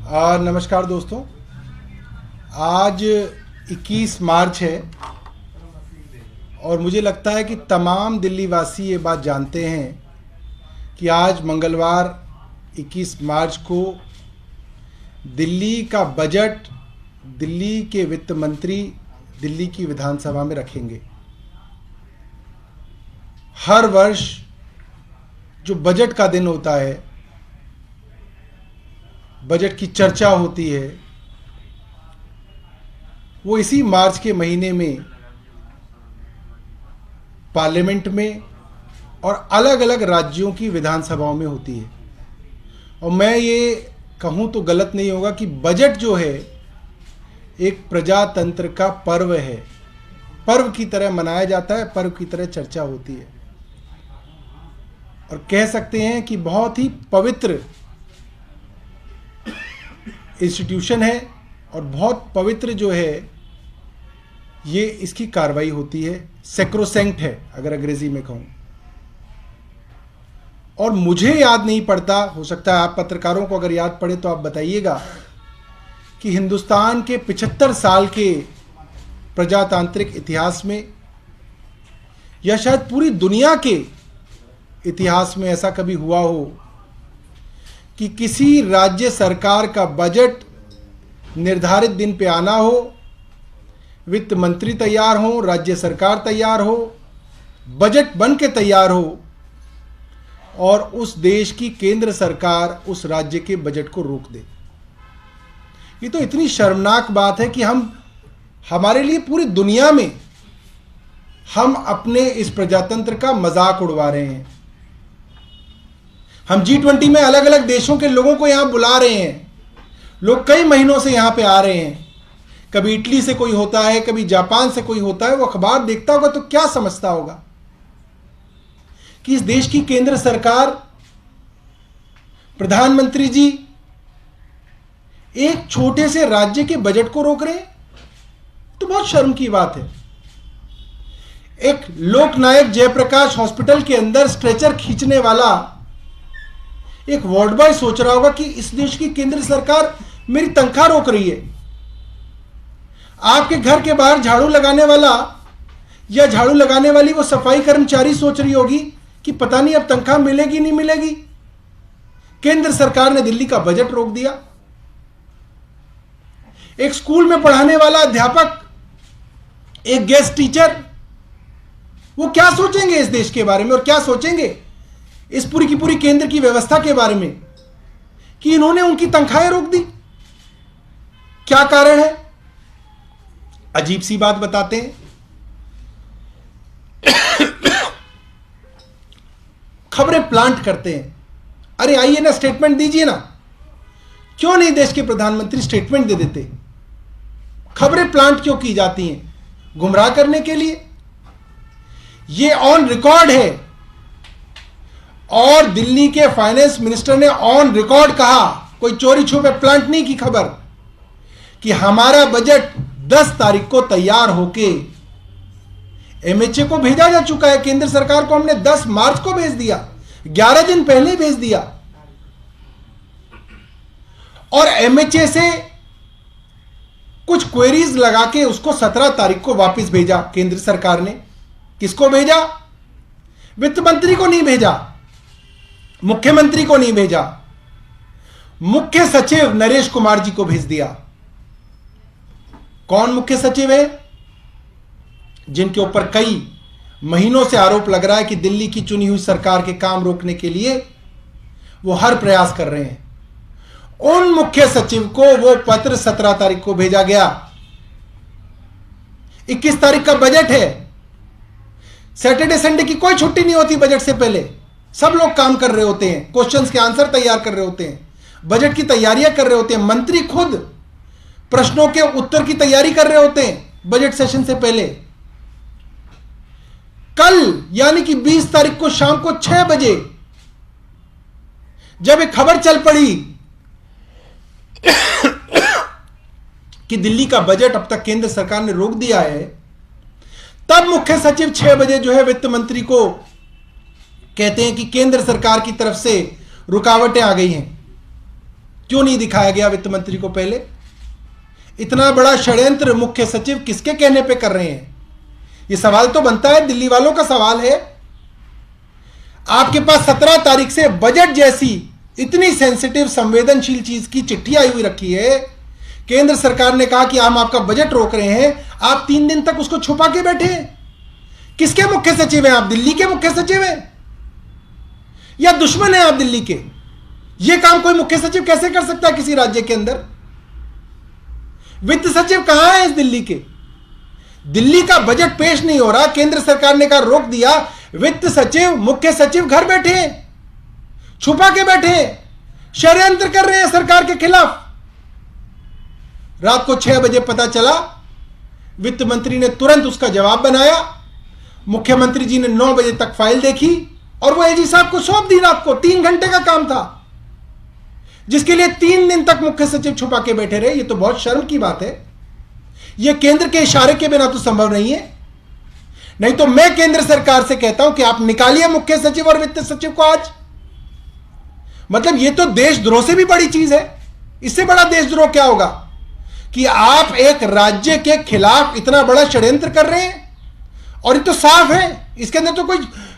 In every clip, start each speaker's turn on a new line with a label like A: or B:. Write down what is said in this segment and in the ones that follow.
A: नमस्कार दोस्तों। आज 21 मार्च है और मुझे लगता है कि तमाम दिल्ली वासी ये बात जानते हैं कि आज मंगलवार 21 मार्च को दिल्ली का बजट दिल्ली के वित्त मंत्री दिल्ली की विधानसभा में रखेंगे। हर वर्ष जो बजट का दिन होता है, बजट की चर्चा होती है, वो इसी मार्च के महीने में पार्लियामेंट में और अलग अलग राज्यों की विधानसभाओं में होती है। और मैं ये कहूँ तो गलत नहीं होगा कि बजट जो है एक प्रजातंत्र का पर्व है, पर्व की तरह मनाया जाता है, पर्व की तरह चर्चा होती है और कह सकते हैं कि बहुत ही पवित्र इंस्टीट्यूशन है और बहुत पवित्र जो है ये इसकी कार्रवाई होती है, सैक्रोसैंक्ट है अगर अंग्रेजी में कहूँ। और मुझे याद नहीं पड़ता, हो सकता है आप पत्रकारों को अगर याद पड़े तो आप बताइएगा कि हिंदुस्तान के 75 साल के प्रजातांत्रिक इतिहास में या शायद पूरी दुनिया के इतिहास में ऐसा कभी हुआ हो कि किसी राज्य सरकार का बजट निर्धारित दिन पे आना हो, वित्त मंत्री तैयार हो, राज्य सरकार तैयार हो, बजट बन के तैयार हो और उस देश की केंद्र सरकार उस राज्य के बजट को रोक दे। ये तो इतनी शर्मनाक बात है कि हमारे लिए पूरी दुनिया में हम अपने इस प्रजातंत्र का मजाक उड़वा रहे हैं। हम G20 में अलग अलग देशों के लोगों को यहां बुला रहे हैं। लोग कई महीनों से यहां पे आ रहे हैं। कभी इटली से कोई होता है, कभी जापान से कोई होता है। वो अखबार देखता होगा तो क्या समझता होगा कि इस देश की केंद्र सरकार, प्रधानमंत्री जी एक छोटे से राज्य के बजट को रोक रहे हैं। तो बहुत शर्म की बात है। एक लोकनायक जयप्रकाश हॉस्पिटल के अंदर स्ट्रेचर खींचने वाला एक वार्ड बॉय सोच रहा होगा कि इस देश की केंद्र सरकार मेरी तनख्वाह रोक रही है। आपके घर के बाहर झाड़ू लगाने वाला या झाड़ू लगाने वाली वो सफाई कर्मचारी सोच रही होगी कि पता नहीं अब तनख्वाह मिलेगी नहीं मिलेगी। केंद्र सरकार ने दिल्ली का बजट रोक दिया। एक स्कूल में पढ़ाने वाला अध्यापक, एक गेस्ट टीचर, वो क्या सोचेंगे इस देश के बारे में और क्या सोचेंगे इस पूरी की पूरी केंद्र की व्यवस्था के बारे में कि इन्होंने उनकी तनख्वाहें रोक दी। क्या कारण है? अजीब सी बात बताते हैं। खबरें प्लांट करते हैं। अरे आइए ना, स्टेटमेंट दीजिए ना। क्यों नहीं देश के प्रधानमंत्री स्टेटमेंट दे देते? खबरें प्लांट क्यों की जाती हैं? गुमराह करने के लिए। ये ऑन रिकॉर्ड है और दिल्ली के फाइनेंस मिनिस्टर ने ऑन रिकॉर्ड कहा, कोई चोरी छुपे प्लांट नहीं की खबर, कि हमारा बजट 10 तारीख को तैयार होके MHA को भेजा जा चुका है। केंद्र सरकार को हमने 10 मार्च को भेज दिया, 11 दिन पहले भेज दिया। और MHA से कुछ क्वेरीज लगा के उसको 17 तारीख को वापस भेजा केंद्र सरकार ने। किसको भेजा? वित्त मंत्री को नहीं भेजा, मुख्यमंत्री को नहीं भेजा, मुख्य सचिव नरेश कुमार जी को भेज दिया। कौन मुख्य सचिव है? जिनके ऊपर कई महीनों से आरोप लग रहा है कि दिल्ली की चुनी हुई सरकार के काम रोकने के लिए वो हर प्रयास कर रहे हैं। उन मुख्य सचिव को वो पत्र 17 तारीख को भेजा गया। 21 तारीख का बजट है। सैटरडे संडे की कोई छुट्टी नहीं होती बजट से पहले। सब लोग काम कर रहे होते हैं, क्वेश्चंस के आंसर तैयार कर रहे होते हैं, बजट की तैयारियां कर रहे होते हैं। मंत्री खुद प्रश्नों के उत्तर की तैयारी कर रहे होते हैं बजट सेशन से पहले। कल यानी कि 20 तारीख को शाम को 6 बजे जब एक खबर चल पड़ी कि दिल्ली का बजट अब तक केंद्र सरकार ने रोक दिया है, तब मुख्य सचिव 6 बजे जो है वित्त मंत्री को कहते हैं कि केंद्र सरकार की तरफ से रुकावटें आ गई हैं। क्यों नहीं दिखाया गया वित्त मंत्री को पहले? इतना बड़ा षड्यंत्र मुख्य सचिव किसके कहने पे कर रहे हैं? यह सवाल तो बनता है, दिल्ली वालों का सवाल है। आपके पास 17 तारीख से बजट जैसी इतनी सेंसिटिव संवेदनशील चीज की चिट्ठी आई हुई रखी है। केंद्र सरकार ने कहा कि हम आपका बजट रोक रहे हैं, आप 3 दिन तक उसको छुपा के बैठे हैं। किसके मुख्य सचिव हैं आप? दिल्ली के मुख्य सचिव हैं या दुश्मन हैं आप दिल्ली के? यह काम कोई मुख्य सचिव कैसे कर सकता है किसी राज्य के अंदर? वित्त सचिव कहां है इस दिल्ली के? दिल्ली का बजट पेश नहीं हो रहा, केंद्र सरकार ने कहा रोक दिया, वित्त सचिव मुख्य सचिव घर बैठे हैं, छुपा के बैठे हैं, षड्यंत्र कर रहे हैं सरकार के खिलाफ। रात को 6 बजे पता चला, वित्त मंत्री ने तुरंत उसका जवाब बनाया, मुख्यमंत्री जी ने 9 बजे तक फाइल देखी और वो एजी साहब को सौंप दी। रात को 3 घंटे का काम था, जिसके लिए 3 दिन तक मुख्य सचिव छुपा के बैठे रहे। ये तो बहुत शर्म की बात है। यह केंद्र के इशारे के बिना तो संभव नहीं है। नहीं तो मैं केंद्र सरकार से कहता हूं कि आप निकालिए मुख्य सचिव और वित्त सचिव को आज। मतलब यह तो देशद्रोह से भी बड़ी चीज है। इससे बड़ा देशद्रोह क्या होगा कि आप एक राज्य के खिलाफ इतना बड़ा षड्यंत्र कर रहे हैं? और ये तो साफ है, इसके अंदर तो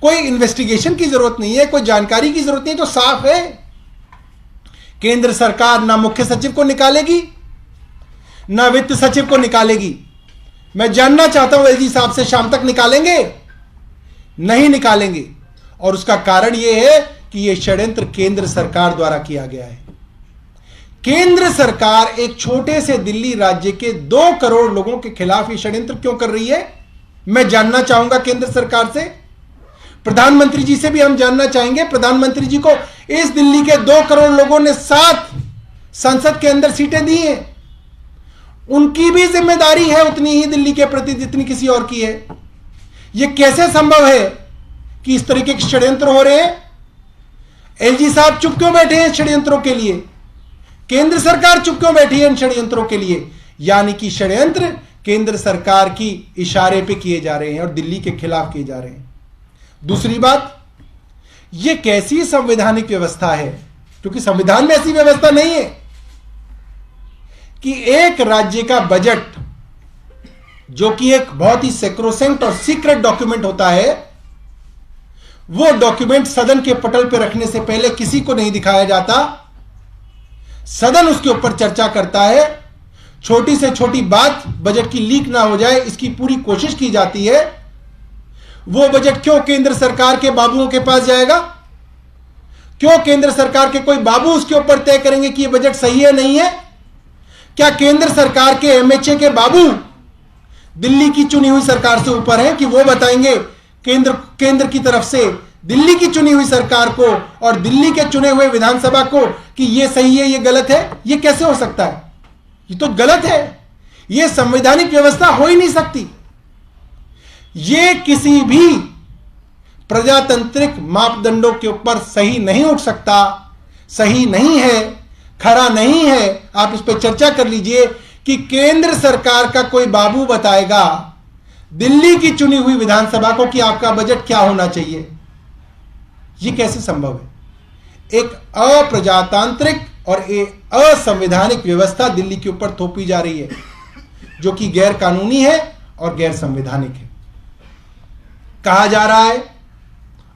A: कोई इन्वेस्टिगेशन की जरूरत नहीं है, कोई जानकारी की जरूरत नहीं, तो साफ है। केंद्र सरकार ना मुख्य सचिव को निकालेगी ना वित्त सचिव को निकालेगी। मैं जानना चाहता हूं एलजी साहब से, शाम तक निकालेंगे? नहीं निकालेंगे। और उसका कारण यह है कि यह षड्यंत्र केंद्र सरकार द्वारा किया गया है। केंद्र सरकार एक छोटे से दिल्ली राज्य के 2 करोड़ लोगों के खिलाफ यह षड्यंत्र क्यों कर रही है? मैं जानना चाहूंगा केंद्र सरकार से। प्रधानमंत्री जी से भी हम जानना चाहेंगे। प्रधानमंत्री जी को इस दिल्ली के 2 करोड़ लोगों ने 7 संसद के अंदर सीटें दी हैं। उनकी भी जिम्मेदारी है उतनी ही दिल्ली के प्रति जितनी किसी और की है। यह कैसे संभव है कि इस तरीके के षड्यंत्र हो रहे हैं? एलजी साहब चुप क्यों बैठे हैं षड्यंत्रों के लिए? केंद्र सरकार चुप क्यों बैठी है इन षड्यंत्रों के लिए? यानी कि षड्यंत्र केंद्र सरकार की इशारे पे किए जा रहे हैं और दिल्ली के खिलाफ किए जा रहे हैं। दूसरी बात, यह कैसी संवैधानिक व्यवस्था है? क्योंकि संविधान में ऐसी व्यवस्था नहीं है कि एक राज्य का बजट, जो कि एक बहुत ही सेक्रोसेंट और सीक्रेट डॉक्यूमेंट होता है, वो डॉक्यूमेंट सदन के पटल पर रखने से पहले किसी को नहीं दिखाया जाता। सदन उसके ऊपर चर्चा करता है। छोटी से छोटी बात बजट की लीक ना हो जाए, इसकी पूरी कोशिश की जाती है। वो बजट क्यों केंद्र सरकार के बाबुओं के पास जाएगा? क्यों केंद्र सरकार के कोई बाबू उसके ऊपर तय करेंगे कि यह बजट सही है नहीं है? क्या केंद्र सरकार के एमएचए के बाबू दिल्ली की चुनी हुई सरकार से ऊपर हैं कि वो बताएंगे केंद्र की तरफ से दिल्ली की चुनी हुई सरकार को और दिल्ली के चुने हुए विधानसभा को कि ये सही है, ये गलत है? ये कैसे हो सकता है? ये तो गलत है। ये संवैधानिक व्यवस्था हो ही नहीं सकती। ये किसी भी प्रजातांत्रिक मापदंडों के ऊपर सही नहीं उठ सकता, सही नहीं है, खरा नहीं है। आप इस पर चर्चा कर लीजिए कि केंद्र सरकार का कोई बाबू बताएगा दिल्ली की चुनी हुई विधानसभा को कि आपका बजट क्या होना चाहिए। यह कैसे संभव है? एक अप्रजातांत्रिक और एक असंवैधानिक व्यवस्था दिल्ली के ऊपर थोपी जा रही है, जो कि गैर कानूनी है और गैर संवैधानिक है। कहा जा रहा है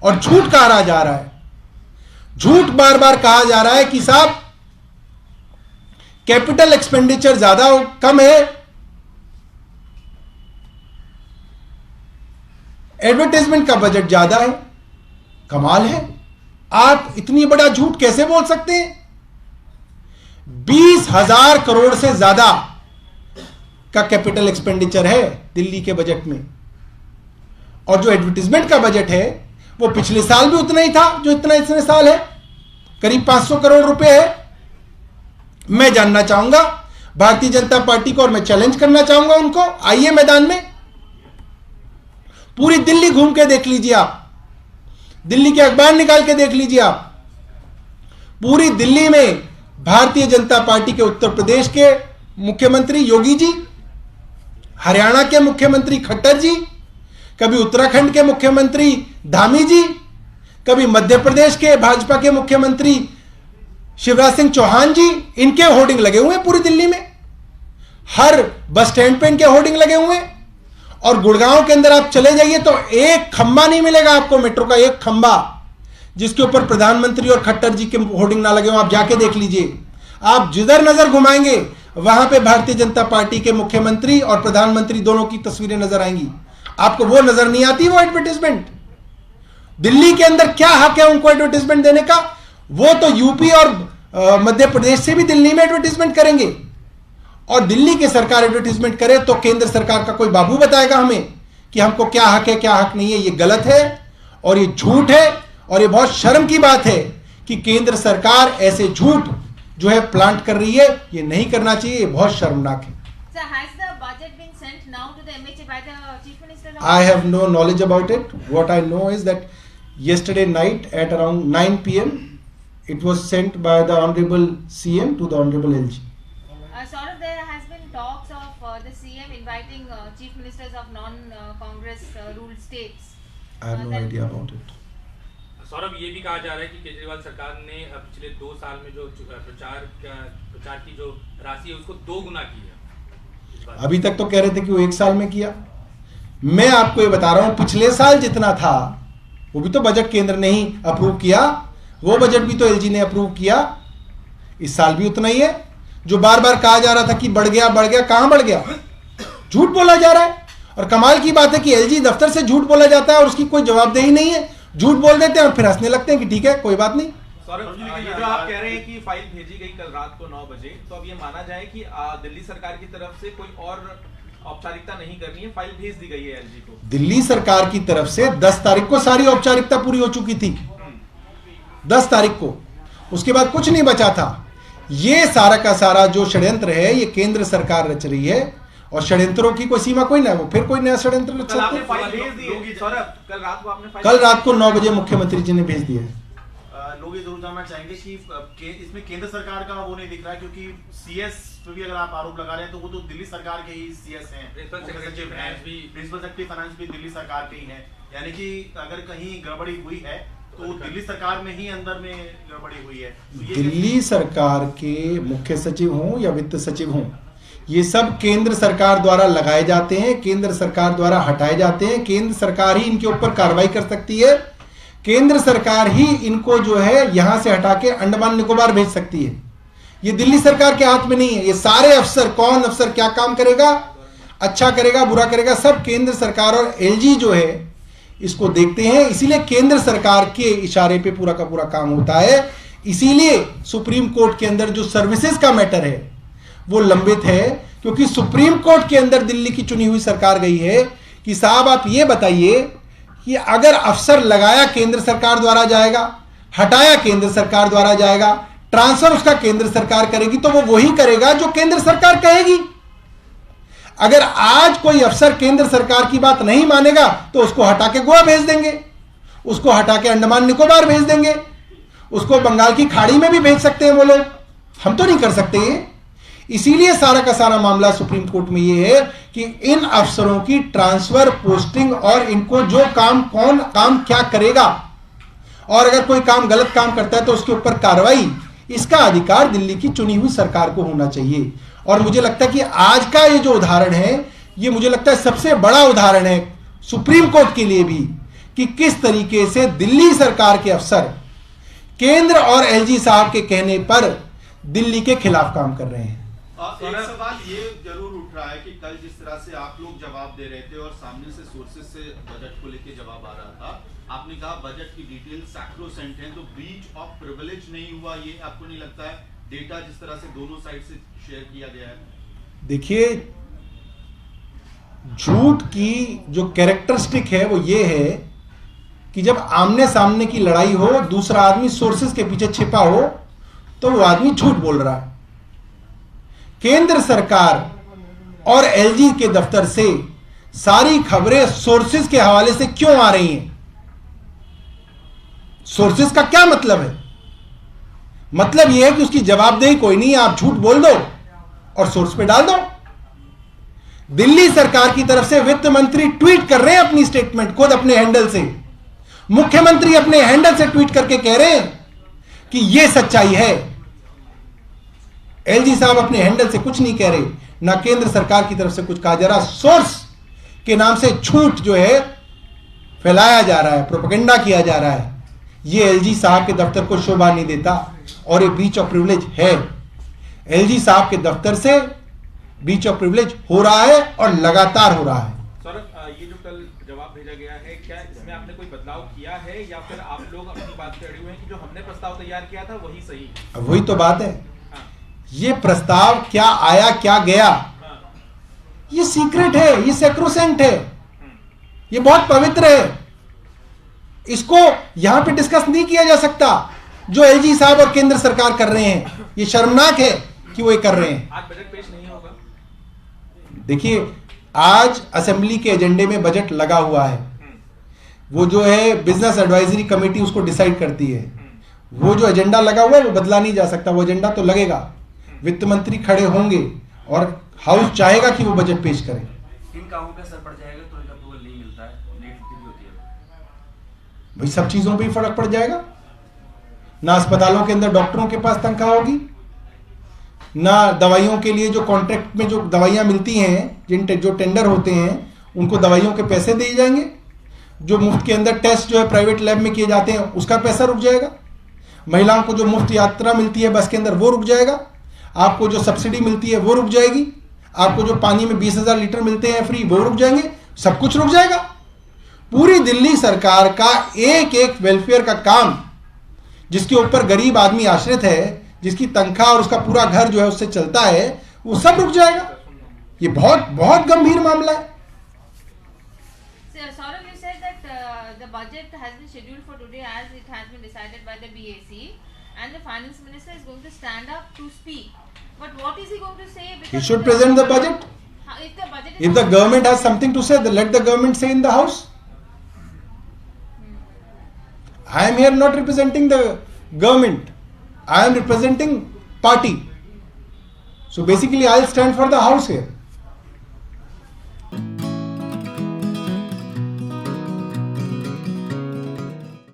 A: और झूठ कहा जा रहा है, झूठ बार बार कहा जा रहा है कि साहब कैपिटल एक्सपेंडिचर ज्यादा कम है, एडवर्टाइजमेंट का बजट ज्यादा है। कमाल है, आप इतनी बड़ा झूठ कैसे बोल सकते हैं? 20,000 करोड़ से ज्यादा का कैपिटल एक्सपेंडिचर है दिल्ली के बजट में, और जो एडवर्टाइजमेंट का बजट है वो पिछले साल भी उतना ही था जो इतना इतने साल है, करीब 500 करोड़ रुपए है। मैं जानना चाहूंगा भारतीय जनता पार्टी को, और मैं चैलेंज करना चाहूंगा उनको, आइए मैदान में, पूरी दिल्ली घूम के देख लीजिए आप, दिल्ली के अखबार निकाल के देख लीजिए आप। पूरी दिल्ली में भारतीय जनता पार्टी के उत्तर प्रदेश के मुख्यमंत्री योगी जी, हरियाणा के मुख्यमंत्री खट्टर जी, कभी उत्तराखंड के मुख्यमंत्री धामी जी, कभी मध्य प्रदेश के भाजपा के मुख्यमंत्री शिवराज सिंह चौहान जी, इनके होर्डिंग लगे हुए हैं पूरी दिल्ली में, हर बस स्टैंड पे इनके होर्डिंग लगे हुए हैं। और गुड़गांव के अंदर आप चले जाइए तो एक खंबा नहीं मिलेगा आपको, मेट्रो का एक खंबा जिसके ऊपर प्रधानमंत्री और खट्टर जी के होर्डिंग ना लगे हो। आप जाके देख लीजिए, आप जिधर नजर घुमाएंगे वहां पे भारतीय जनता पार्टी के मुख्यमंत्री और प्रधानमंत्री दोनों की तस्वीरें नजर आएंगी। आपको वो नजर नहीं आती, वो एडवर्टाइजमेंट। दिल्ली के अंदर क्या हक है उनको एडवर्टाइजमेंट देने का? वो तो यूपी और मध्य प्रदेश से भी दिल्ली में एडवर्टाइजमेंट करेंगे। और दिल्ली की सरकार एडवर्टाइजमेंट करे तो केंद्र सरकार का कोई बाबू बताएगा हमें कि हमको क्या हक है क्या हक नहीं है। ये गलत है और ये झूठ है और ये बहुत शर्म की बात है कि केंद्र सरकार ऐसे झूठ जो है प्लांट कर रही है। ये नहीं करना चाहिए, ये बहुत शर्मनाक है।
B: Sir, has the budget been sent now to the MHA by the Chief Minister?
A: I have no knowledge about it. What I know is that yesterday night at around 9 p.m. it was sent by the Honorable CM to the Honorable LG.
B: Saurabh, there has been talks of the CM inviting Chief Ministers of non-Congress ruled states.
A: I have no idea about it.
C: Saurabh, ये भी कहा जा रहा है कि केजरीवाल सरकार ने पिछले 2 साल में जो प्रचार की जो राशि है उसको 2 गुना की है।
A: अभी तक तो कह रहे थे कि वो 1 साल में किया। मैं आपको ये बता रहा हूं, पिछले साल जितना था वो भी तो बजट केंद्र ने ही अप्रूव किया, वो बजट भी तो एलजी ने अप्रूव किया। इस साल भी उतना ही है। जो बार बार कहा जा रहा था कि बढ़ गया, कहां बढ़ गया? झूठ बोला जा रहा है। और कमाल की बात है कि एलजी दफ्तर से झूठ बोला जाता है और उसकी कोई जवाबदेही नहीं है। झूठ बोल देते हैं और फिर हंसने लगते हैं कि ठीक है कोई बात नहीं।
D: सौरभ, ये जो आप कह रहे हैं कि फाइल भेजी गई कल रात को 9 बजे, तो अब ये माना जाए कि दिल्ली सरकार की तरफ से कोई और औपचारिकता नहीं करनी है, फाइल भेज दी गई है एलजी को।
A: दिल्ली सरकार की तरफ से 10 तारीख को सारी औपचारिकता पूरी हो चुकी थी। 10 तारीख को, उसके बाद कुछ नहीं बचा था। ये सारा का सारा जो षड्यंत्र है ये केंद्र सरकार रच रही है और षड्यंत्रों की कोई सीमा कोई ना है। वो फिर कोई नया षड्यंत्र रच सकते हैं। कल रात को 9 बजे मुख्यमंत्री जी ने भेज दिया है।
E: लोग ये जरूर जानना चाहेंगे कि इसमें केंद्र सरकार का वो नहीं दिख रहा है, क्योंकि सीएस पे भी अगर आप आरोप लगा रहे हैं तो वो तो दिल्ली सरकार के ही सीएस हैं, प्रिंसिपल सेक्रेटरी फाइनेंस भी दिल्ली सरकार के ही हैं। यानी कि अगर कहीं गड़बड़ी हुई है तो दिल्ली सरकार में ही अंदर में गड़बड़ी हुई है। तो
A: दिल्ली सरकार के मुख्य सचिव हों या वित्त सचिव हों, ये सब केंद्र सरकार द्वारा लगाए जाते हैं, केंद्र सरकार द्वारा हटाए जाते हैं। केंद्र सरकार ही इनके ऊपर कार्रवाई कर सकती है। केंद्र सरकार ही इनको जो है यहां से हटा के अंडमान निकोबार भेज सकती है। ये दिल्ली सरकार के हाथ में नहीं है। ये सारे अफसर, कौन अफसर क्या काम करेगा, अच्छा करेगा बुरा करेगा, सब केंद्र सरकार और एलजी जो है इसको देखते हैं। इसीलिए केंद्र सरकार के इशारे पे पूरा का पूरा काम होता है। इसीलिए सुप्रीम कोर्ट के अंदर जो सर्विसेज का मैटर है वो लंबित है, क्योंकि सुप्रीम कोर्ट के अंदर दिल्ली की चुनी हुई सरकार गई है कि साहब आप ये बताइए कि अगर अफसर लगाया केंद्र सरकार द्वारा जाएगा, हटाया केंद्र सरकार द्वारा जाएगा, ट्रांसफर उसका केंद्र सरकार करेगी, तो वो वही करेगा जो केंद्र सरकार कहेगी। अगर आज कोई अफसर केंद्र सरकार की बात नहीं मानेगा तो उसको हटा के गोवा भेज देंगे, उसको हटा के अंडमान निकोबार भेज देंगे, उसको बंगाल की खाड़ी में भी भेज सकते हैं वो लोग। हम तो नहीं कर सकते ये। इसीलिए सारा का सारा मामला सुप्रीम कोर्ट में ये है कि इन अफसरों की ट्रांसफर, पोस्टिंग और इनको जो काम, कौन काम क्या करेगा, और अगर कोई काम गलत काम करता है तो उसके ऊपर कार्रवाई, इसका अधिकार दिल्ली की चुनी हुई सरकार को होना चाहिए। और मुझे लगता है कि आज का ये जो उदाहरण है, ये मुझे लगता है सबसे बड़ा उदाहरण है सुप्रीम कोर्ट के लिए भी कि किस तरीके से दिल्ली सरकार के अफसर केंद्र और एलजी साहब के कहने पर दिल्ली के खिलाफ काम कर रहे हैं।
E: एक सवाल ये जरूर उठ रहा है कि कल जिस तरह से आप लोग जवाब दे रहे थे और सामने से सोर्सेज से बजट को लेके जवाब आ रहा था, आपने कहा बजट की डिटेल सैक्रोसेंट है, तो ब्रीच ऑफ प्रिविलेज नहीं हुआ, ये आपको नहीं लगता है? डेटा जिस तरह से दोनों साइड से शेयर किया गया है।
A: देखिए, झूठ की जो कैरेक्टरिस्टिक है वो ये है कि जब आमने सामने की लड़ाई हो, दूसरा आदमी सोर्सेज के पीछे छिपा हो, तो वो आदमी झूठ बोल रहा है। केंद्र सरकार और एलजी के दफ्तर से सारी खबरें सोर्सेज के हवाले से क्यों आ रही हैं? सोर्सेज का क्या मतलब है? मतलब यह है कि उसकी जवाबदेही कोई नहीं है, आप झूठ बोल दो और सोर्स पे डाल दो। दिल्ली सरकार की तरफ से वित्त मंत्री ट्वीट कर रहे हैं अपनी स्टेटमेंट, खुद अपने हैंडल से। मुख्यमंत्री अपने हैंडल से ट्वीट करके कह रहे हैं कि यह सच्चाई है। एलजी साहब अपने हैंडल से कुछ नहीं कह रहे, ना केंद्र सरकार की तरफ से कुछ कहा जा रहा। सोर्स के नाम से झूठ जो है फैलाया जा रहा है, प्रोपेगेंडा किया जा रहा है। ये एलजी साहब के दफ्तर को शोभा नहीं देता और ये ब्रीच ऑफ प्रिविलेज है। एलजी साहब के दफ्तर से ब्रीच ऑफ प्रिविलेज हो रहा है और लगातार हो रहा है।
D: सौरभ, ये जो कल जवाब भेजा गया है, क्या इसमें आपने कोई बदलाव किया है या फिर आप लोग अपनी बात पे अड़े हुए हैं कि जो हमने प्रस्ताव तैयार किया था वही सही?
A: वही तो बात है। ये प्रस्ताव क्या आया क्या गया, ये सीक्रेट है, ये सैक्रोसेंट है, ये बहुत पवित्र है। इसको यहां पे डिस्कस नहीं किया जा सकता। जो एलजी साहब और केंद्र सरकार कर रहे हैं, ये शर्मनाक है कि वो ये कर रहे हैं।
D: आज बजट पेश नहीं होगा।
A: देखिए, आज असेंबली के एजेंडे में बजट लगा हुआ है। वो जो है बिजनेस एडवाइजरी कमेटी उसको डिसाइड करती है। वो जो एजेंडा लगा हुआ है वो बदला नहीं जा सकता, वो एजेंडा तो लगेगा। वित्त मंत्री खड़े होंगे और हाउस चाहेगा कि वो बजट पेश करें।
F: इन कामों पे असर पड़ जाएगा तो इनका अप्रूवल नहीं मिलता है, लेट भी होती है।
A: भाई सब चीजों पे ही फर्क पड़ जाएगा। ना अस्पतालों के अंदर डॉक्टरों के पास तनख्वाह होगी, ना दवाइयों के लिए जो कॉन्ट्रैक्ट में जो दवाइयां मिलती हैं, जो टेंडर होते हैं उनको दवाइयों के पैसे दिए जाएंगे। जो मुफ्त के अंदर टेस्ट जो है प्राइवेट लैब में किए जाते हैं उसका पैसा रुक जाएगा। महिलाओं को जो मुफ्त यात्रा मिलती है बस के अंदर वो रुक जाएगा। आपको जो सब्सिडी मिलती है वो रुक जाएगी। आपको जो पानी में 20,000 लीटर मिलते हैं फ्री वो रुक जाएंगे। सब कुछ रुक जाएगा। पूरी दिल्ली सरकार का एक एक वेलफेयर का काम, जिसके ऊपर गरीब आदमी आश्रित है, जिसकी तनख्वाह और उसका पूरा घर जो है उससे चलता है, वो सब रुक जाएगा। ये बहुत बहुत गंभीर मामला है।
B: Saurabh, you said that the budget has been scheduled for today as it has been decided by the BAC, and the finance minister is going to stand up to speak. But what is he going to say?
A: He should present the budget. If the government has something to say, then let the government say in the house. I am here not representing the government. I am representing party. So basically, I'll stand for the house here.